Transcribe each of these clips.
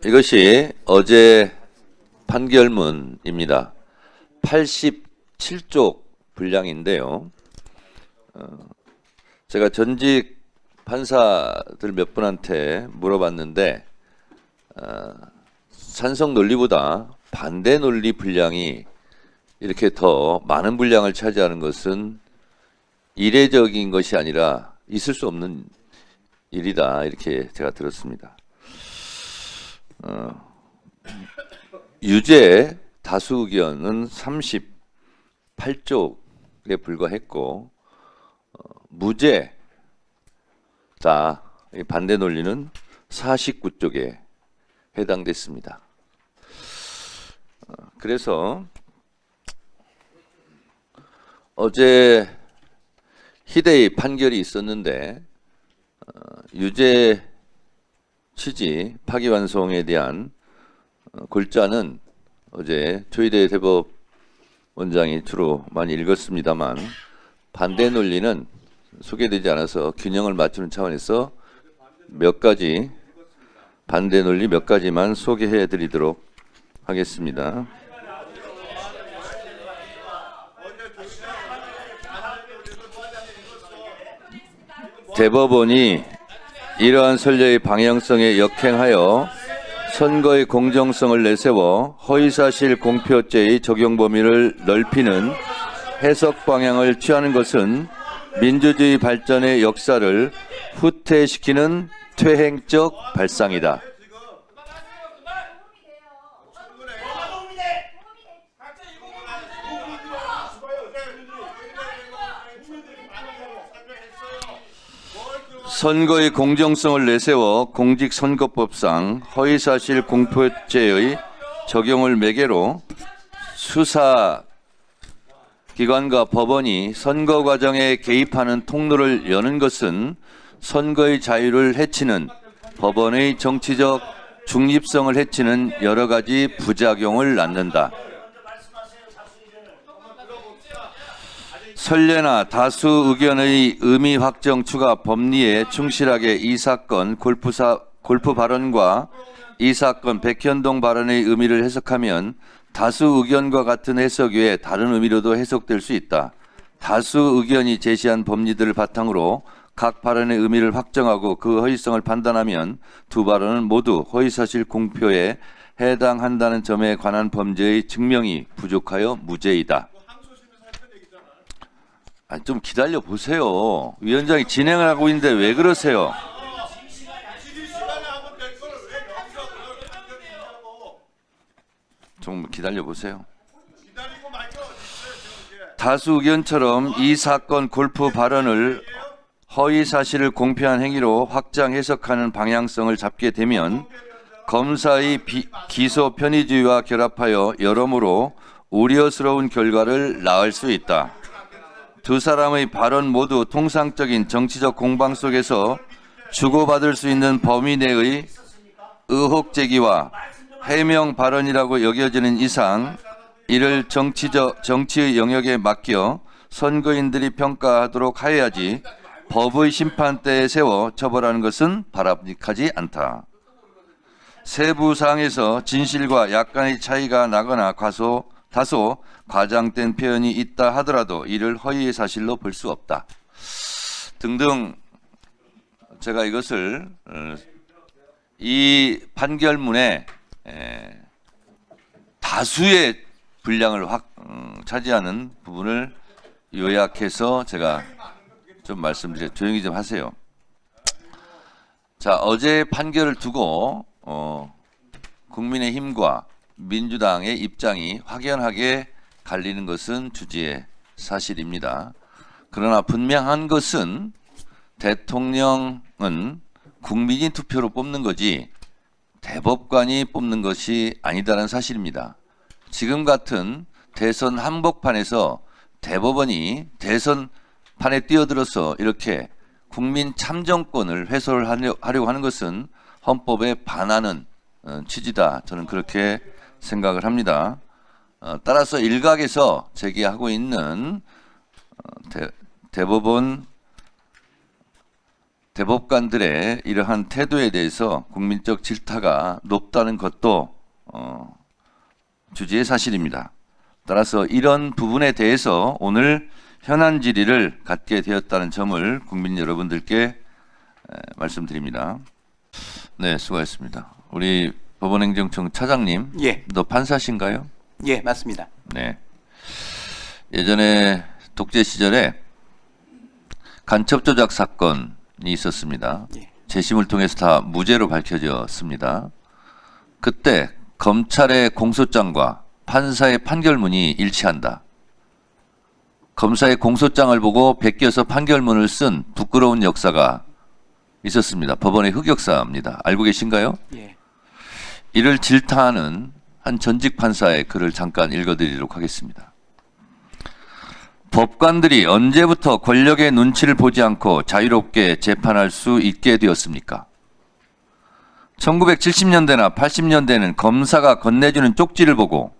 이것이 어제 판결문입니다. 87쪽 분량인데요. 제가 전직 판사들 몇 분한테 물어봤는데 찬성 논리보다 반대 논리 분량이 이렇게 더 많은 분량을 차지하는 것은 이례적인 것이 아니라 있을 수 없는 일이다, 이렇게 제가 들었습니다. 유죄 다수 의견은 38쪽에 불과했고 무죄 반대 논리는 49쪽에 해당됐습니다. 그래서 어제 희대의 판결이 있었는데 유죄 취지 파기환송에 대한 골자는 어제 조희대 대법원장이 주로 많이 읽었습니다만 반대 논리는 소개되지 않아서 균형을 맞추는 차원에서 몇 가지 반대 논리 몇 가지만 소개해 드리도록 하겠습니다. 대법원이 이러한 선례의 방향성에 역행하여 선거의 공정성을 내세워 허위사실 공표죄의 적용 범위를 넓히는 해석 방향을 취하는 것은 민주주의 발전의 역사를 후퇴시키는 퇴행적 발상이다. 선거의 공정성을 내세워 공직선거법상 허위사실 공표죄의 적용을 매개로 수사기관과 법원이 선거 과정에 개입하는 통로를 여는 것은 선거의 자유를 해치는 법원의 정치적 중립성을 해치는 여러 가지 부작용을 낳는다. 선례나 다수 의견의 의미 확정 추가 법리에 충실하게 이 사건 골프 발언과 이 사건 백현동 발언의 의미를 해석하면 다수 의견과 같은 해석 외에 다른 의미로도 해석될 수 있다. 다수 의견이 제시한 법리들을 바탕으로 각 발언의 의미를 확정하고 그 허위성을 판단하면 두 발언은 모두 허위사실 공표에 해당한다는 점에 관한 범죄의 증명이 부족하여 무죄이다. 좀 기다려 보세요. 위원장이 진행을 하고 있는데 왜 그러세요? 좀 기다려 보세요. 다수 의견처럼 이 사건 골프 발언을 허위 사실을 공표한 행위로 확장 해석하는 방향성을 잡게 되면 검사의 기소 편의주의와 결합하여 여러모로 우려스러운 결과를 낳을 수 있다. 두 사람의 발언 모두 통상적인 정치적 공방 속에서 주고받을 수 있는 범위 내의 의혹 제기와 해명 발언이라고 여겨지는 이상 이를 정치의 영역에 맡겨 선거인들이 평가하도록 하여야지 법의 심판대에 세워 처벌하는 것은 바람직하지 않다. 세부 사항에서 진실과 약간의 차이가 나거나 다소 과장된 표현이 있다 하더라도 이를 허위의 사실로 볼 수 없다. 등등 제가 이것을 이 판결문에 다수의 분량을 차지하는 부분을 요약해서 제가 좀 말씀드려 조용히 좀 하세요. 자, 어제 판결을 두고 국민의힘과 민주당의 입장이 확연하게 갈리는 것은 주지의 사실입니다. 그러나 분명한 것은 대통령은 국민이 투표로 뽑는 거지 대법관이 뽑는 것이 아니다라는 사실입니다. 지금 같은 대선 한복판에서 대법원이 대선판에 뛰어들어서 이렇게 국민 참정권을 훼손을 하려고 하는 것은 헌법에 반하는 취지다. 저는 그렇게 생각을 합니다. 따라서 일각에서 제기하고 있는 대법관들의 이러한 태도에 대해서 국민적 질타가 높다는 것도 주지의 사실입니다. 따라서 이런 부분에 대해서 오늘 현안 질의를 갖게 되었다는 점을 국민 여러분들께 말씀드립니다. 네, 수고하셨습니다. 우리 법원행정청 차장님, 예. 너 판사신가요? 예, 맞습니다. 네. 예전에 독재 시절에 간첩 조작 사건이 있었습니다. 예. 재심을 통해서 다 무죄로 밝혀졌습니다. 그때 검찰의 공소장과 판사의 판결문이 일치한다. 검사의 공소장을 보고 베껴서 판결문을 쓴 부끄러운 역사가 있었습니다. 법원의 흑역사입니다. 알고 계신가요? 예. 이를 질타하는 한 전직 판사의 글을 잠깐 읽어드리도록 하겠습니다. 법관들이 언제부터 권력의 눈치를 보지 않고 자유롭게 재판할 수 있게 되었습니까? 1970년대나 80년대는 검사가 건네주는 쪽지를 보고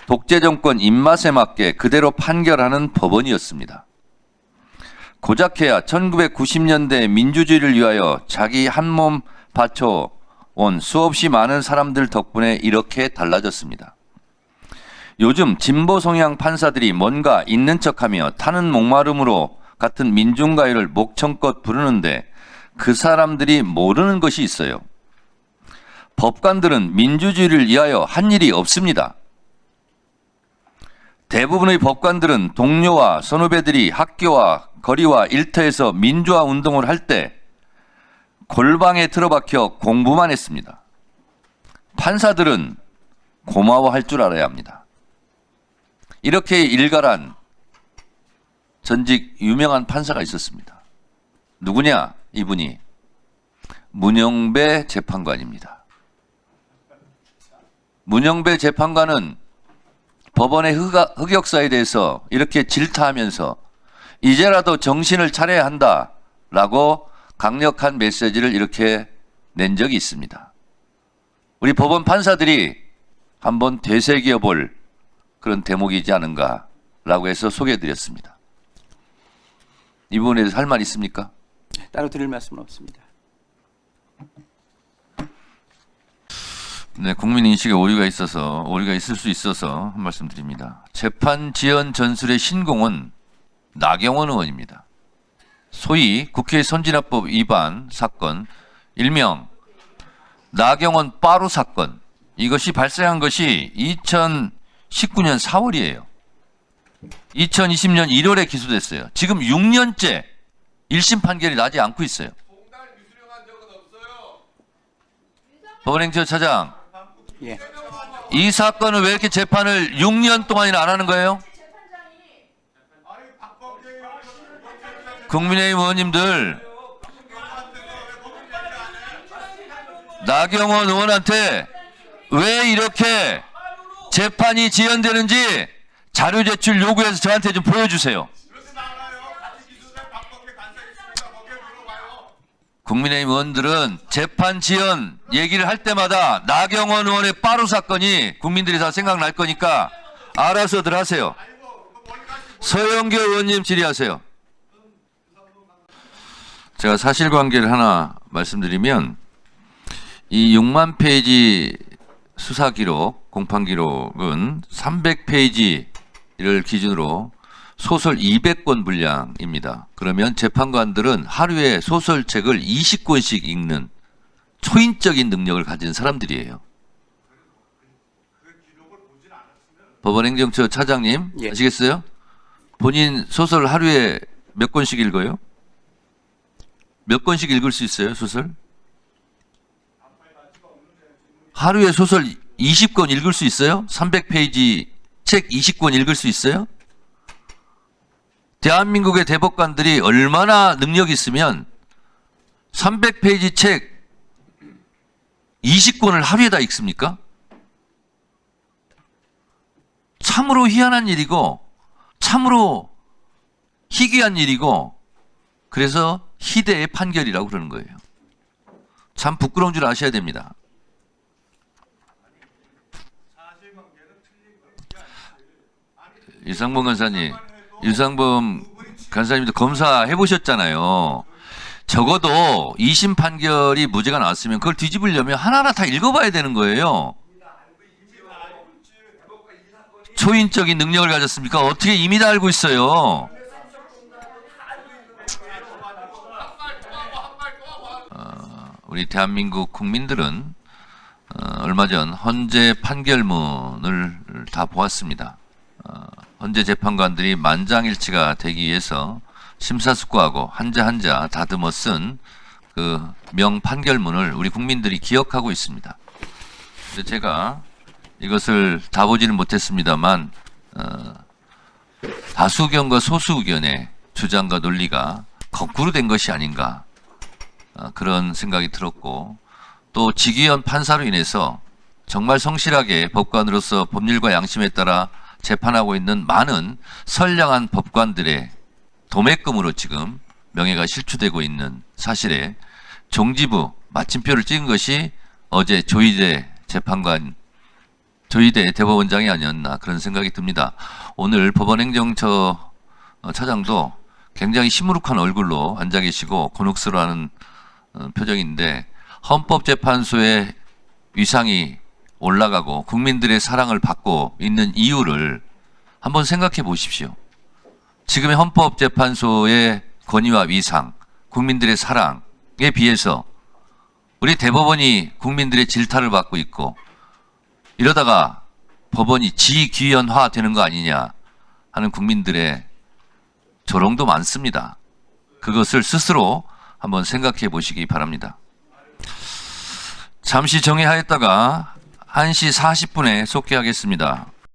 독재 정권 입맛에 맞게 그대로 판결하는 법원이었습니다. 고작해야 1990년대 민주주의를 위하여 자기 한 몸 바쳐온 수없이 많은 사람들 덕분에 이렇게 달라졌습니다. 요즘 진보 성향 판사들이 뭔가 있는 척하며 타는 목마름으로 같은 민중가요를 목청껏 부르는데 그 사람들이 모르는 것이 있어요. 법관들은 민주주의를 위하여 한 일이 없습니다. 대부분의 법관들은 동료와 선후배들이 학교와 거리와 일터에서 민주화 운동을 할 때 골방에 틀어박혀 공부만 했습니다. 판사들은 고마워할 줄 알아야 합니다. 이렇게 일갈한 전직 유명한 판사가 있었습니다. 누구냐? 이분이 문영배 재판관입니다. 문영배 재판관은 법원의 흑역사에 대해서 이렇게 질타하면서 이제라도 정신을 차려야 한다라고 강력한 메시지를 이렇게 낸 적이 있습니다. 우리 법원 판사들이 한번 되새겨 볼 그런 대목이지 않은가라고 해서 소개해드렸습니다. 이 부분에 대해서 할 말 있습니까? 따로 드릴 말씀은 없습니다. 네, 국민 인식에 오류가 있을 수 있어서 한 말씀 드립니다. 재판 지연 전술의 신공은 나경원 의원입니다. 소위 국회 선진화법 위반 사건, 일명 나경원 빠루 사건, 이것이 발생한 것이 2019년 4월이에요. 2020년 1월에 기소됐어요. 지금 6년째 1심 판결이 나지 않고 있어요. 법원행정 차장, 예. 이 사건은 왜 이렇게 재판을 6년 동안이나 안 하는 거예요? 국민의힘 의원님들, 나경원 의원한테 왜 이렇게 재판이 지연되는지 자료 제출 요구해서 저한테 좀 보여주세요. 국민의힘 의원들은 재판 지연 얘기를 할 때마다 나경원 의원의 빠루 사건이 국민들이 다 생각날 거니까 알아서들 하세요. 서영교 의원님 질의하세요. 제가 사실관계를 하나 말씀드리면 이 6만 페이지 수사기록, 공판기록은 300페이지를 기준으로 소설 200권 분량입니다. 그러면 재판관들은 하루에 소설책을 20권씩 읽는 초인적인 능력을 가진 사람들이에요. 법원행정처 차장님, 예. 아시겠어요? 본인 소설 하루에 몇 권씩 읽어요? 몇 권씩 읽을 수 있어요, 소설? 하루에 소설 20권 읽을 수 있어요? 300페이지 책 20권 읽을 수 있어요? 대한민국의 대법관들이 얼마나 능력이 있으면 300페이지 책 20권을 하루에 다 읽습니까? 참으로 희한한 일이고 참으로 희귀한 일이고 그래서 희대의 판결이라고 그러는 거예요. 참 부끄러운 줄 아셔야 됩니다. 유상범 간사님도 검사 해보셨잖아요. 적어도 2심 판결이 무죄가 나왔으면 그걸 뒤집으려면 하나하나 다 읽어봐야 되는 거예요. 초인적인 능력을 가졌습니까? 어떻게 이미 다 알고 있어요? 우리 대한민국 국민들은 얼마 전 헌재 판결문을 다 보았습니다. 헌재 재판관들이 만장일치가 되기 위해서 심사숙고하고 한자 한자 다듬어 쓴 그 명판결문을 우리 국민들이 기억하고 있습니다. 근데 제가 이것을 다 보지는 못했습니다만 다수 의견과 소수 의견의 주장과 논리가 거꾸로 된 것이 아닌가 그런 생각이 들었고, 또 직위원 판사로 인해서 정말 성실하게 법관으로서 법률과 양심에 따라 재판하고 있는 많은 선량한 법관들의 도매금으로 지금 명예가 실추되고 있는 사실에 종지부 마침표를 찍은 것이 어제 조희대 대법원장이 아니었나 그런 생각이 듭니다. 오늘 법원행정처 차장도 굉장히 시무룩한 얼굴로 앉아 계시고 곤혹스러워하는 표정인데, 헌법재판소의 위상이 올라가고 국민들의 사랑을 받고 있는 이유를 한번 생각해 보십시오. 지금의 헌법재판소의 권위와 위상, 국민들의 사랑에 비해서 우리 대법원이 국민들의 질타를 받고 있고, 이러다가 법원이 지귀연화 되는 거 아니냐 하는 국민들의 조롱도 많습니다. 그것을 스스로 한번 생각해 보시기 바랍니다. 잠시 정회하였다가 1시 40분에 속개하겠습니다.